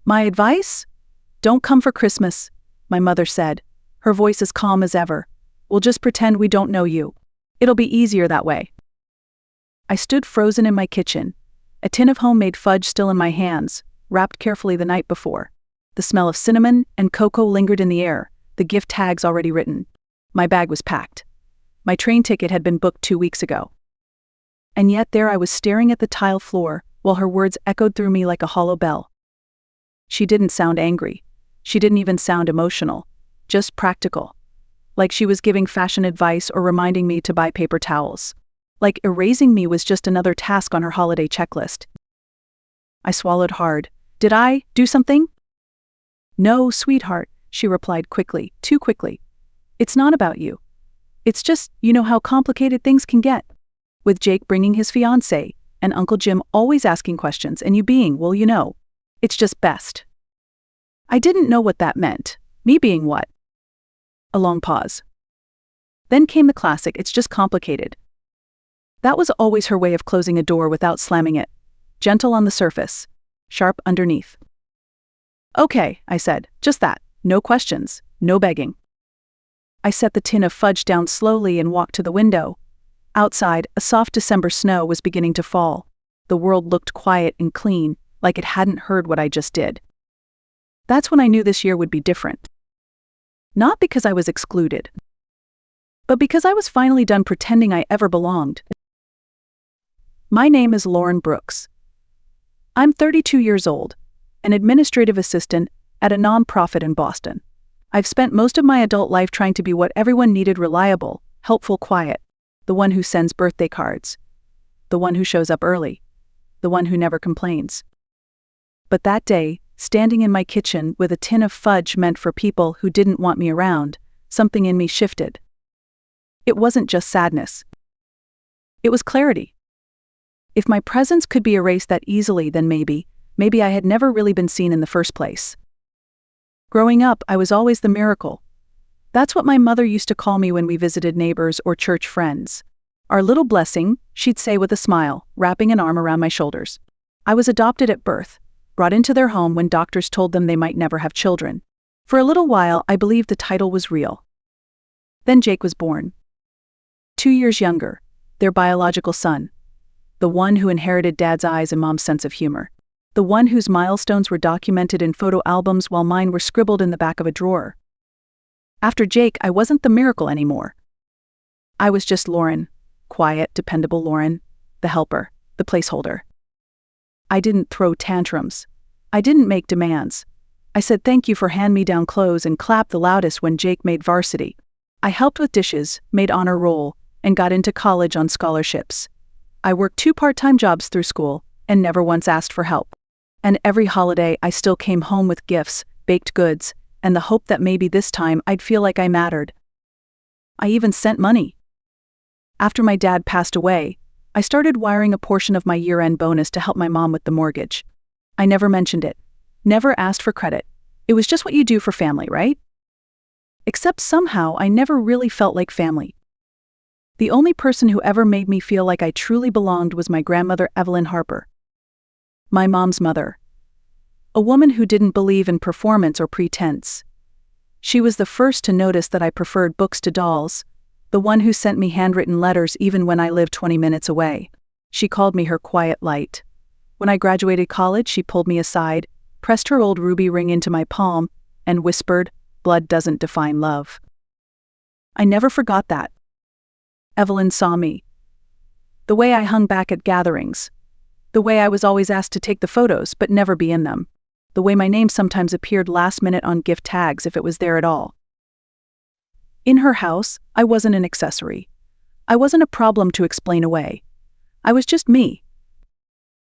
My advice? Don't come for Christmas, my mother said, her voice as calm as ever. We'll just pretend we don't know you. It'll be easier that way. I stood frozen in my kitchen, a tin of homemade fudge still in my hands, wrapped carefully the night before. The smell of cinnamon and cocoa lingered in the air, the gift tags already written. My bag was packed. My train ticket had been booked 2 weeks ago. And yet there I was staring at the tile floor, while her words echoed through me like a hollow bell. She didn't sound angry. She didn't even sound emotional. Just practical. Like she was giving fashion advice or reminding me to buy paper towels. Like erasing me was just another task on her holiday checklist. I swallowed hard. Did I do something? No, sweetheart, she replied quickly, too quickly. It's not about you. It's just, you know how complicated things can get. With Jake bringing his fiancée, and Uncle Jim always asking questions, and you being, well, you know. It's just best. I didn't know what that meant. Me being what? A long pause. Then came the classic, it's just complicated. That was always her way of closing a door without slamming it. Gentle on the surface, sharp underneath. Okay, I said, just that. No questions, no begging. I set the tin of fudge down slowly and walked to the window. Outside, a soft December snow was beginning to fall. The world looked quiet and clean, like it hadn't heard what I just did. That's when I knew this year would be different. Not because I was excluded, but because I was finally done pretending I ever belonged. My name is Lauren Brooks. I'm 32 years old, an administrative assistant at a nonprofit in Boston. I've spent most of my adult life trying to be what everyone needed: reliable, helpful, quiet, the one who sends birthday cards, the one who shows up early, the one who never complains. But that day, standing in my kitchen with a tin of fudge meant for people who didn't want me around, something in me shifted. It wasn't just sadness. It was clarity. If my presence could be erased that easily, then maybe I had never really been seen in the first place. Growing up, I was always the miracle. That's what my mother used to call me when we visited neighbors or church friends. Our little blessing, she'd say with a smile, wrapping an arm around my shoulders. I was adopted at birth, brought into their home when doctors told them they might never have children. For a little while, I believed the title was real. Then Jake was born. 2 years younger, their biological son. The one who inherited Dad's eyes and Mom's sense of humor. The one whose milestones were documented in photo albums while mine were scribbled in the back of a drawer. After Jake, I wasn't the miracle anymore. I was just Lauren, quiet, dependable Lauren, the helper, the placeholder. I didn't throw tantrums. I didn't make demands. I said thank you for hand-me-down clothes and clapped the loudest when Jake made varsity. I helped with dishes, made honor roll, and got into college on scholarships. I worked 2 part-time jobs through school and never once asked for help. And every holiday I still came home with gifts, baked goods, and the hope that maybe this time I'd feel like I mattered. I even sent money. After my dad passed away, I started wiring a portion of my year-end bonus to help my mom with the mortgage. I never mentioned it, never asked for credit. It was just what you do for family, right? Except somehow I never really felt like family. The only person who ever made me feel like I truly belonged was my grandmother, Evelyn Harper. My mom's mother. A woman who didn't believe in performance or pretense. She was the first to notice that I preferred books to dolls, the one who sent me handwritten letters even when I lived 20 minutes away. She called me her quiet light. When I graduated college, she pulled me aside, pressed her old ruby ring into my palm, and whispered, "Blood doesn't define love." I never forgot that. Evelyn saw me. The way I hung back at gatherings. The way I was always asked to take the photos but never be in them. The way my name sometimes appeared last minute on gift tags if it was there at all. In her house, I wasn't an accessory. I wasn't a problem to explain away. I was just me.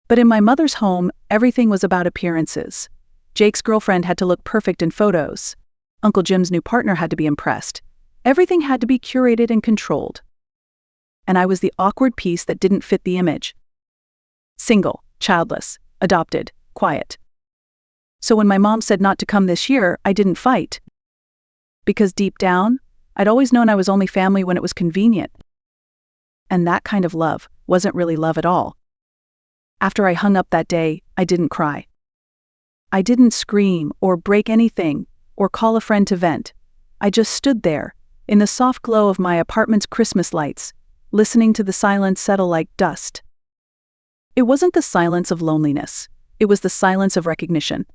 But in my mother's home, everything was about appearances. Jake's girlfriend had to look perfect in photos. Uncle Jim's new partner had to be impressed. Everything had to be curated and controlled. And I was the awkward piece that didn't fit the image. Single, childless, adopted, quiet. So when my mom said not to come this year, I didn't fight. Because deep down, I'd always known I was only family when it was convenient. And that kind of love wasn't really love at all. After I hung up that day, I didn't cry. I didn't scream or break anything or call a friend to vent. I just stood there, in the soft glow of my apartment's Christmas lights, listening to the silence settle like dust. It wasn't the silence of loneliness. It was the silence of recognition.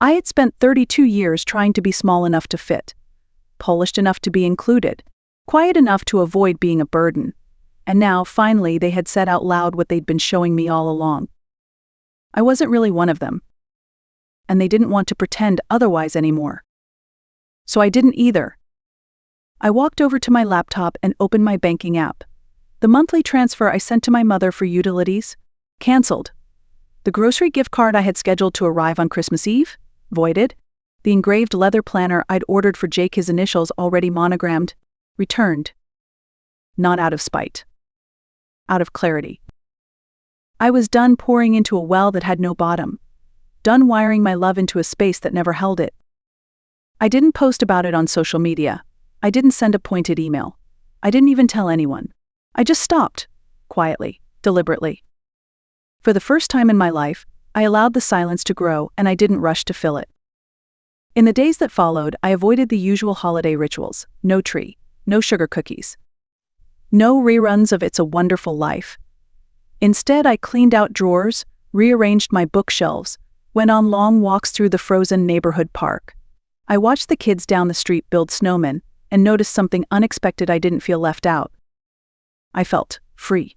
I had spent 32 years trying to be small enough to fit, polished enough to be included, quiet enough to avoid being a burden. And now, finally, they had said out loud what they'd been showing me all along. I wasn't really one of them. And they didn't want to pretend otherwise anymore. So I didn't either. I walked over to my laptop and opened my banking app. The monthly transfer I sent to my mother for utilities? Cancelled. The grocery gift card I had scheduled to arrive on Christmas Eve? Voided. The engraved leather planner I'd ordered for Jake, his initials already monogrammed? Returned. Not out of spite. Out of clarity. I was done pouring into a well that had no bottom. Done wiring my love into a space that never held it. I didn't post about it on social media. I didn't send a pointed email. I didn't even tell anyone. I just stopped. Quietly. Deliberately. For the first time in my life, I allowed the silence to grow and I didn't rush to fill it. In the days that followed, I avoided the usual holiday rituals. No tree. No sugar cookies. No reruns of It's a Wonderful Life. Instead, I cleaned out drawers, rearranged my bookshelves, went on long walks through the frozen neighborhood park. I watched the kids down the street build snowmen and noticed something unexpected. I didn't feel left out. I felt free.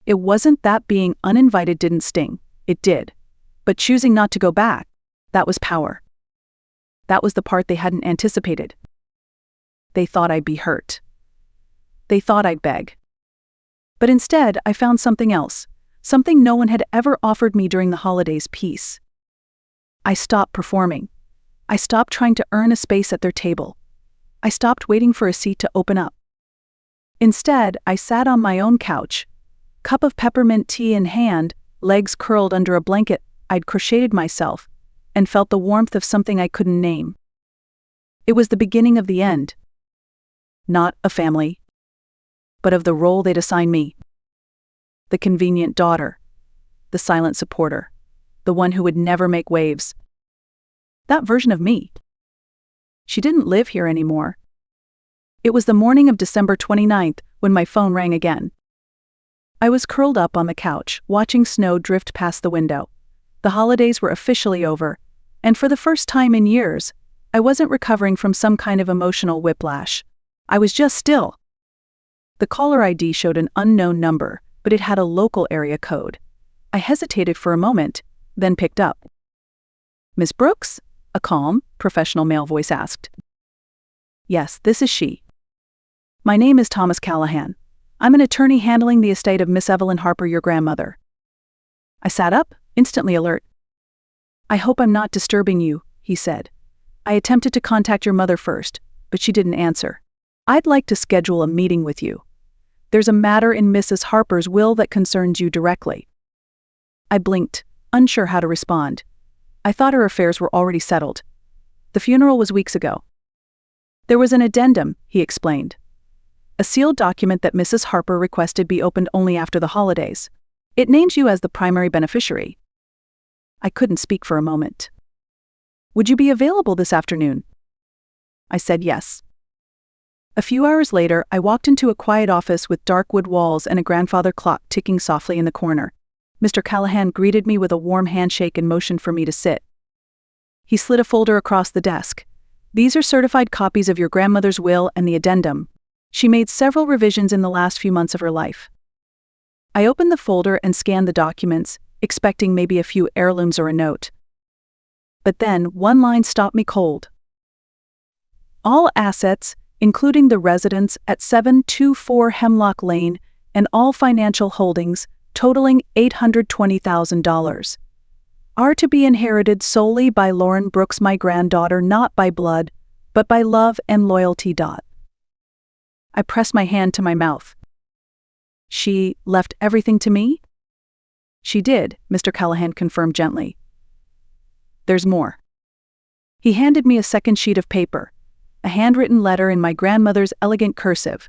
It wasn't that being uninvited didn't sting. It did. But choosing not to go back, that was power. That was the part they hadn't anticipated. They thought I'd be hurt. They thought I'd beg. But instead, I found something else, something no one had ever offered me during the holidays: peace. I stopped performing. I stopped trying to earn a space at their table. I stopped waiting for a seat to open up. Instead, I sat on my own couch, cup of peppermint tea in hand, legs curled under a blanket I'd crocheted myself, and felt the warmth of something I couldn't name. It was the beginning of the end. Not a family, but of the role they'd assign me. The convenient daughter, the silent supporter, the one who would never make waves. That version of me. She didn't live here anymore. It was the morning of December 29th when my phone rang again. I was curled up on the couch, watching snow drift past the window. The holidays were officially over, and for the first time in years, I wasn't recovering from some kind of emotional whiplash. I was just still. The caller ID showed an unknown number, but it had a local area code. I hesitated for a moment, then picked up. "Miss Brooks?" a calm, professional male voice asked. "Yes, this is she. My name is Thomas Callahan. I'm an attorney handling the estate of Miss Evelyn Harper, your grandmother." I sat up, instantly alert. "I hope I'm not disturbing you," he said. "I attempted to contact your mother first, but she didn't answer. I'd like to schedule a meeting with you. There's a matter in Mrs. Harper's will that concerns you directly." I blinked, unsure how to respond. I thought her affairs were already settled. The funeral was weeks ago. "There was an addendum," he explained. "A sealed document that Mrs. Harper requested be opened only after the holidays. It names you as the primary beneficiary." I couldn't speak for a moment. "Would you be available this afternoon?" I said yes. A few hours later, I walked into a quiet office with dark wood walls and a grandfather clock ticking softly in the corner. Mr. Callahan greeted me with a warm handshake and motioned for me to sit. He slid a folder across the desk. "These are certified copies of your grandmother's will and the addendum. She made several revisions in the last few months of her life." I opened the folder and scanned the documents, expecting maybe a few heirlooms or a note. But then one line stopped me cold. "All assets, including the residence at 724 Hemlock Lane and all financial holdings, totaling $820,000, are to be inherited solely by Lauren Brooks, my granddaughter, not by blood, but by love and loyalty. I pressed my hand to my mouth. "She left everything to me?" "She did," Mr. Callahan confirmed gently. "There's more." He handed me a second sheet of paper, a handwritten letter in my grandmother's elegant cursive.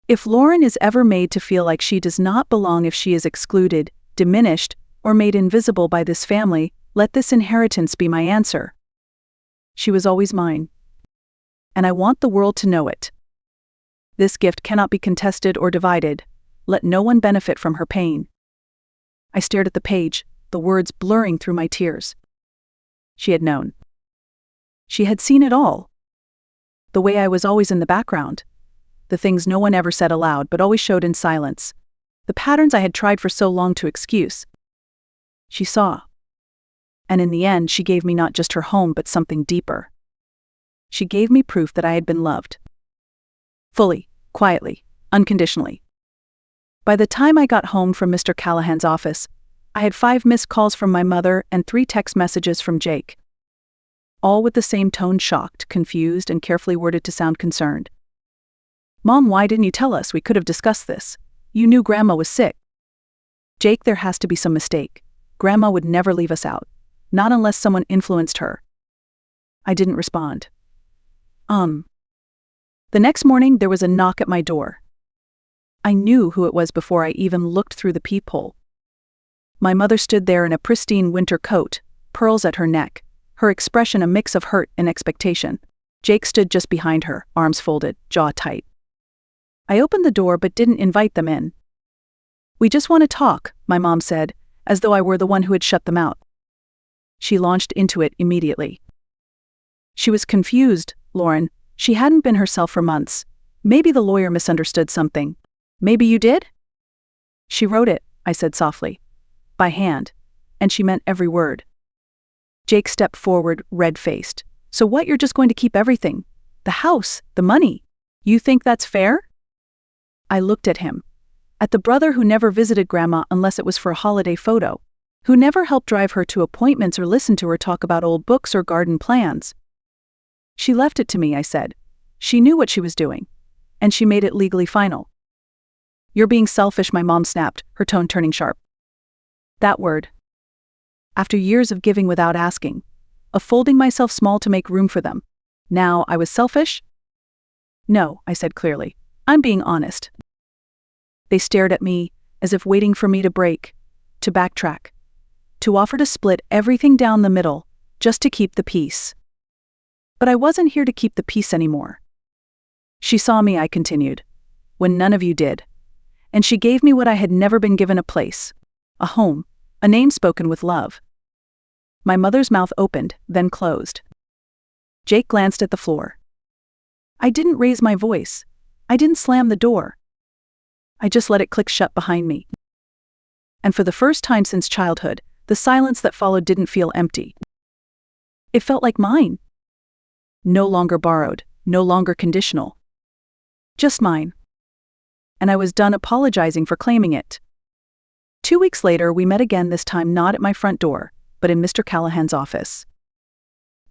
"If Lauren is ever made to feel like she does not belong, if she is excluded, diminished, or made invisible by this family, Let this inheritance be my answer. She was always mine. And I want the world to know it. This gift cannot be contested or divided. Let no one benefit from her pain. I stared at the page, the words blurring through my tears. She had known. She had seen it all. The way I was always in the background. The things no one ever said aloud but always showed in silence. The patterns I had tried for so long to excuse. She saw. And in the end, she gave me not just her home but something deeper. She gave me proof that I had been loved. Fully, quietly, unconditionally. By the time I got home from Mr. Callahan's office, I had 5 missed calls from my mother and 3 text messages from Jake. All with the same tone, shocked, confused, and carefully worded to sound concerned. "Mom, why didn't you tell us? We could have discussed this. You knew Grandma was sick." "Jake, there has to be some mistake. Grandma would never leave us out. Not unless someone influenced her." I didn't respond. The next morning, there was a knock at my door. I knew who it was before I even looked through the peephole. My mother stood there in a pristine winter coat, pearls at her neck, her expression a mix of hurt and expectation. Jake stood just behind her, arms folded, jaw tight. I opened the door but didn't invite them in. "We just want to talk," my mom said, as though I were the one who had shut them out. She launched into it immediately. She was confused, Lauren. She hadn't been herself for months. Maybe the lawyer misunderstood something. "Maybe you did?" "She wrote it," I said softly. "By hand. And she meant every word." Jake stepped forward, red-faced. "So what, you're just going to keep everything? The house, the money? You think that's fair?" I looked at him. At the brother who never visited Grandma unless it was for a holiday photo. Who never helped drive her to appointments or listened to her talk about old books or garden plans. "She left it to me," I said. "She knew what she was doing. And she made it legally final." "You're being selfish," my mom snapped, her tone turning sharp. That word. After years of giving without asking, of folding myself small to make room for them, now I was selfish? "No," I said clearly. "I'm being honest." They stared at me, as if waiting for me to break, to backtrack, to offer to split everything down the middle, just to keep the peace. But I wasn't here to keep the peace anymore. "She saw me," I continued, "when none of you did. And she gave me what I had never been given: a place, a home, a name spoken with love." My mother's mouth opened, then closed. Jake glanced at the floor. I didn't raise my voice. I didn't slam the door. I just let it click shut behind me. And for the first time since childhood, the silence that followed didn't feel empty. It felt like mine. No longer borrowed, no longer conditional. Just mine. And I was done apologizing for claiming it. 2 weeks later, we met again, this time not at my front door, but in Mr. Callahan's office.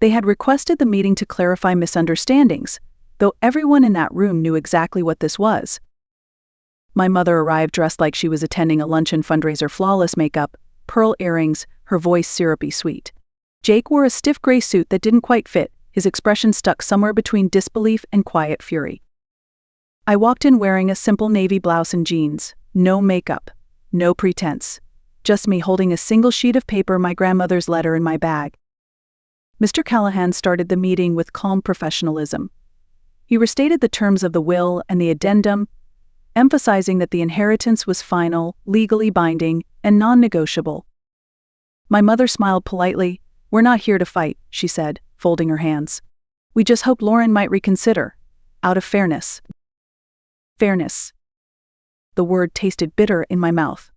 They had requested the meeting to clarify misunderstandings, though everyone in that room knew exactly what this was. My mother arrived dressed like she was attending a luncheon fundraiser, flawless makeup, pearl earrings, her voice syrupy sweet. Jake wore a stiff gray suit that didn't quite fit, his expression stuck somewhere between disbelief and quiet fury. I walked in wearing a simple navy blouse and jeans, no makeup, no pretense, just me holding a single sheet of paper, my grandmother's letter, in my bag. Mr. Callahan started the meeting with calm professionalism. He restated the terms of the will and the addendum, emphasizing that the inheritance was final, legally binding, and non-negotiable. My mother smiled politely. "We're not here to fight," she said, folding her hands. "We just hope Lauren might reconsider, out of fairness." Fairness. The word tasted bitter in my mouth.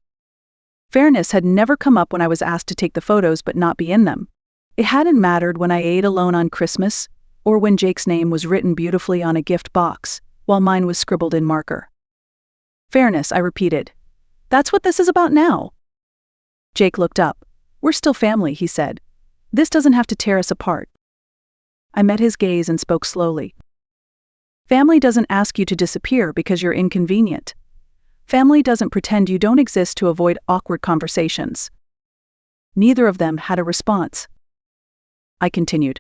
Fairness had never come up when I was asked to take the photos but not be in them. It hadn't mattered when I ate alone on Christmas, or when Jake's name was written beautifully on a gift box, while mine was scribbled in marker. "Fairness," I repeated. "That's what this is about now." Jake looked up. "We're still family," he said. "This doesn't have to tear us apart." I met his gaze and spoke slowly. Family doesn't ask you to disappear because you're inconvenient. Family doesn't pretend you don't exist to avoid awkward conversations. Neither of them had a response. I continued.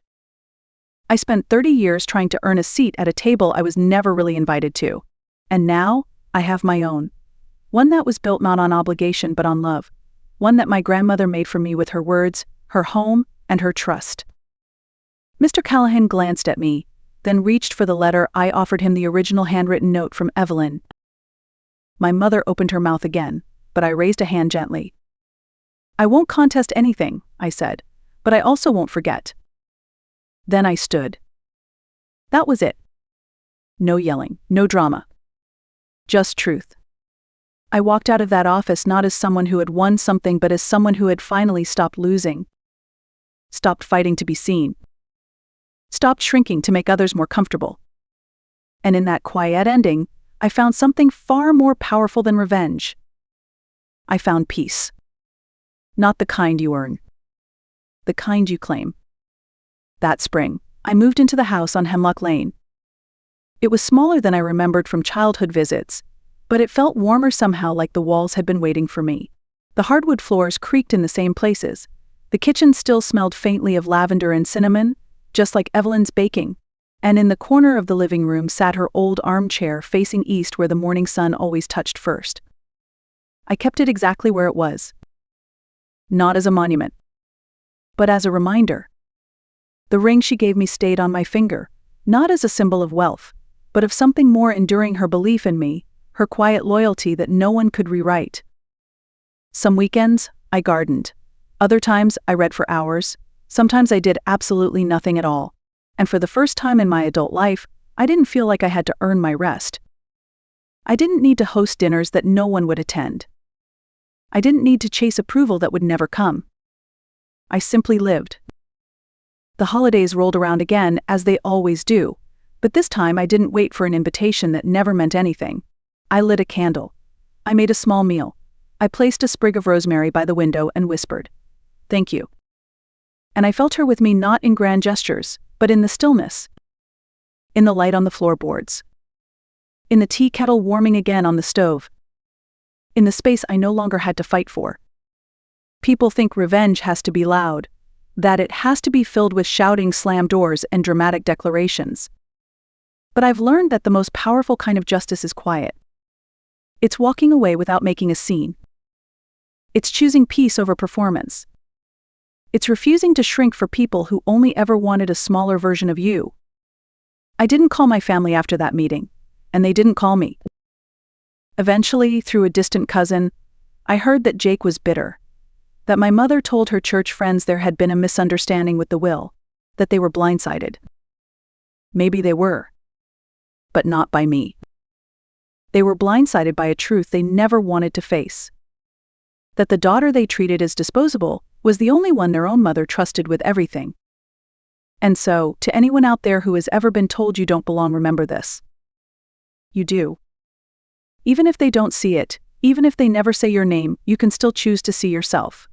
"I spent 30 years trying to earn a seat at a table I was never really invited to. And now, I have my own. One that was built not on obligation but on love. One that my grandmother made for me with her words, her home, and her trust. Mr. Callahan glanced at me, then reached for the letter. I offered him the original handwritten note from Evelyn. My mother opened her mouth again, but I raised a hand gently. "I won't contest anything," I said, "but I also won't forget." Then I stood. That was it. No yelling, no drama. Just truth. I walked out of that office not as someone who had won something, but as someone who had finally stopped losing. Stopped fighting to be seen. Stopped shrinking to make others more comfortable. And in that quiet ending, I found something far more powerful than revenge. I found peace. Not the kind you earn. The kind you claim. That spring, I moved into the house on Hemlock Lane. It was smaller than I remembered from childhood visits, but it felt warmer somehow, like the walls had been waiting for me. The hardwood floors creaked in the same places. The kitchen still smelled faintly of lavender and cinnamon, just like Evelyn's baking. And in the corner of the living room sat her old armchair facing east, where the morning sun always touched first. I kept it exactly where it was. Not as a monument, but as a reminder. The ring she gave me stayed on my finger, not as a symbol of wealth, but of something more enduring: her belief in me, her quiet loyalty that no one could rewrite. Some weekends, I gardened. Other times, I read for hours. Sometimes I did absolutely nothing at all. And for the first time in my adult life, I didn't feel like I had to earn my rest. I didn't need to host dinners that no one would attend. I didn't need to chase approval that would never come. I simply lived. The holidays rolled around again, as they always do, but this time I didn't wait for an invitation that never meant anything. I lit a candle. I made a small meal. I placed a sprig of rosemary by the window and whispered, "Thank you." And I felt her with me, not in grand gestures, but in the stillness. In the light on the floorboards. In the tea kettle warming again on the stove. In the space I no longer had to fight for. People think revenge has to be loud, that it has to be filled with shouting, slam doors, and dramatic declarations. But I've learned that the most powerful kind of justice is quiet. It's walking away without making a scene. It's choosing peace over performance. It's refusing to shrink for people who only ever wanted a smaller version of you. I didn't call my family after that meeting, and they didn't call me. Eventually, through a distant cousin, I heard that Jake was bitter. That my mother told her church friends there had been a misunderstanding with the will, that they were blindsided. Maybe they were. But not by me. They were blindsided by a truth they never wanted to face. That the daughter they treated as disposable was the only one their own mother trusted with everything. And so, to anyone out there who has ever been told you don't belong, remember this. You do. Even if they don't see it, even if they never say your name, you can still choose to see yourself.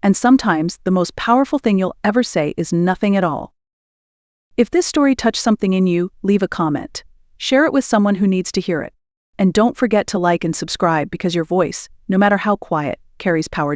And sometimes, the most powerful thing you'll ever say is nothing at all. If this story touched something in you, leave a comment. Share it with someone who needs to hear it. And don't forget to like and subscribe, because your voice, no matter how quiet, carries power.